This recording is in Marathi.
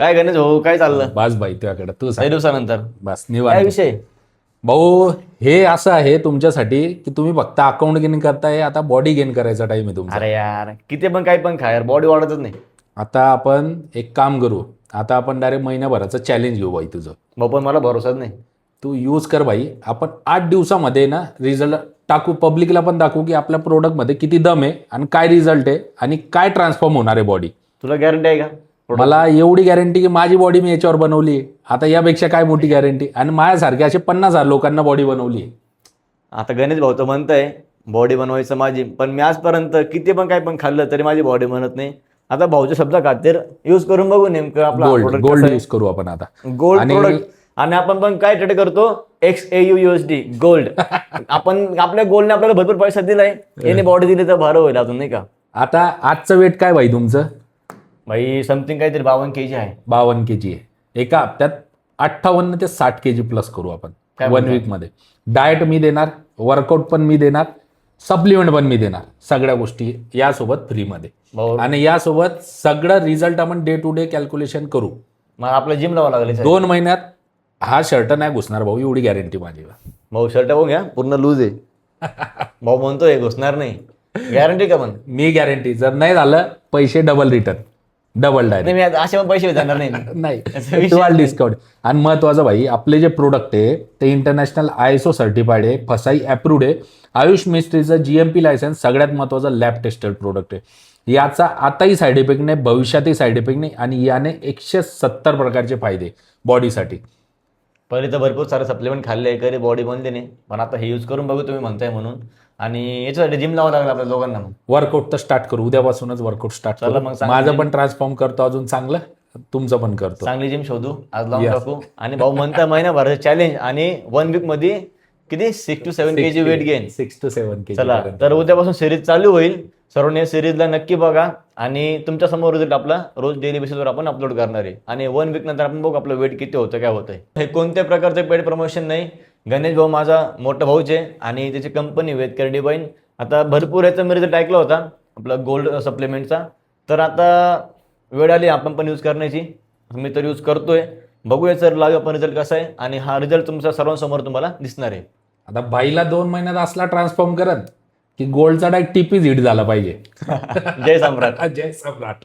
काय गणेश भाऊ, काय चाललं? बस भाई तुझ्याकडे तू काही सांग. दिवसानंतर बस काय निवांत. विषय? भाऊ हे असं आहे तुमच्यासाठी की तुम्ही फक्त अकाउंट गेन करताय, आता बॉडी गेन करायचा टाइम आहे तुमचा. अरे यार, किती पण काही पण खा यार, बॉडी वाढतच नाही. आता आपण एक काम करू, आता आपण डायरेक्ट महिन्याभराचं चॅलेंज घेऊ भाई तुझं. भाऊ पण मला भरोसाच नाही. तू यूज कर भाई. आपण 8 दिवसामध्ये ना रिझल्ट टाकू, पब्लिकला पण दाखवू की आपल्या प्रोडक्टमध्ये किती दम आहे आणि काय रिझल्ट आहे आणि काय ट्रान्सफॉर्म होणार आहे बॉडी. तुला गॅरंटी आहे का? मला एवढी गॅरंटी की माझी बॉडी मी याच्यावर बनवली आहे. आता यापेक्षा काय मोठी गॅरंटी. आणि माझ्यासारख्या असे 50,000 लोकांना बॉडी बनवली आहे. आता गणेश भाऊ तर म्हणतंय बॉडी बनवायचं माझी, पण मी आजपर्यंत किती पण काय पण खाल्लं तरी माझी बॉडी बनत नाही. आता भाऊच्या शब्द खातीर यूज करून बघू नेमकं आपला गोल्ड यूज करू आपण आता. Gold product. आणि आपण पण काय ट्रेड करतो, XAUUSD गोल्ड. आपण आपल्या गोल्डने आपल्याला भरपूर पैसा दिलाय, याने बॉडी दिली तर बरं होईल अजून, नाही का? आता आजचं वेट काय भाई तुमचं? भाई समथिंग काहीतरी 52 kg आहे. 52 kg आहे. एका हप्त्यात 58 ते 60 kg प्लस करू आपण काय 1 म्हणताय? वीकमध्ये. डाएट मी देणार, वर्कआउट पण मी देणार, सप्लिमेंट पण मी देणार, सगळ्या गोष्टी यासोबत फ्रीमध्ये. भाऊ आणि यासोबत सगळं रिझल्ट आपण डे टू डे कॅल्क्युलेशन करू. मग आपलं जिम लावावं लागेल. 2 महिन्यात हा शर्ट नाही घुसणार भाऊ, एवढी गॅरंटी माझी. भाऊ शर्ट बघू घ्या, पूर्ण लूज आहे. भाऊ म्हणतोय घुसणार नाही, गॅरंटी का? पण मी गॅरंटी, जर नाही झालं पैसे डबल रिटर्न, डबल डायरेक्ट. नाही, मी असे पण पैसे देणार नाही मी. नाही, याचा विषय तुम्हाला नाही. डिस्काउंट. आणि महत्वाचं भाई, आपले जे प्रोडक्ट आहे ते इंटरनॅशनल ISO सर्टिफाईड आहे, फसाई अप्रूव्ड आहे, आयुष मिस्ट्रीचं GMP लायसन्स, सगळ्यात महत्वाचं लॅब टेस्टेड प्रोडक्ट आहे. याचा आताही साईड इफेक्ट नाही, भविष्यातही साईड इफेक्ट नाही. आणि याने 170 प्रकारचे फायदे बॉडीसाठी. पहिले तर भरपूर सारे सप्लिमेंट खाल्ले, कधी बॉडी बनली नाही, पण आता हे यूज करून बघू तुम्ही म्हणताय म्हणून. आणि याच्यासाठी जिम लावावं लागेल आपल्या दोघांना. मग वर्कआउट तर स्टार्ट करू, उद्यापासूनच वर्कआउट स्टार्ट चला करू. मग चांगलं माझं gym. पण ट्रान्सफॉर्म करतो अजून चांगलं, तुमचं पण करतो. चांगली जिम शोधू, आज लावून Yes. टाकू. आणि भाऊ म्हणता महिनाभराचं चॅलेंज आणि 1 वीक मध्ये किती 6 to 7 kg weight gain. 6 to 7 kg. चला, तर उद्यापासून सिरीज चालू होईल. सर्वांनी सिरीजला नक्की बघा आणि तुमच्या समोर रिझल्ट आपला रोज डेली बेसिसवर आपण अपलोड करणार आहे. आणि 1 वीक नंतर आपण बघू आपलं वेट किती होतं, काय होतंय. हे कोणत्या प्रकारचं पेड प्रमोशन नाही. गणेश भाऊ माझा मोठा भाऊच आहे आणि त्याची कंपनी वेदकर डिवाइन. आता भरपूर याचा मी रिझल्ट ऐकला होता आपला गोल्ड सप्लिमेंटचा. तर आता वेळ आली आपण पण यूज करण्याची. मी तर यूज करतोय. बघूया सर, लावूया आपण रिझल्ट कसा आहे. आणि हा रिझल्ट तुमच्या सर्वांसमोर तुम्हाला दिसणार आहे. आता बाईला 2 महिन्यात असला ट्रान्सफॉर्म करत की गोल्डचा डायरेक्ट TP हिट झाला पाहिजे. जय सम्राट. जय सम्राट.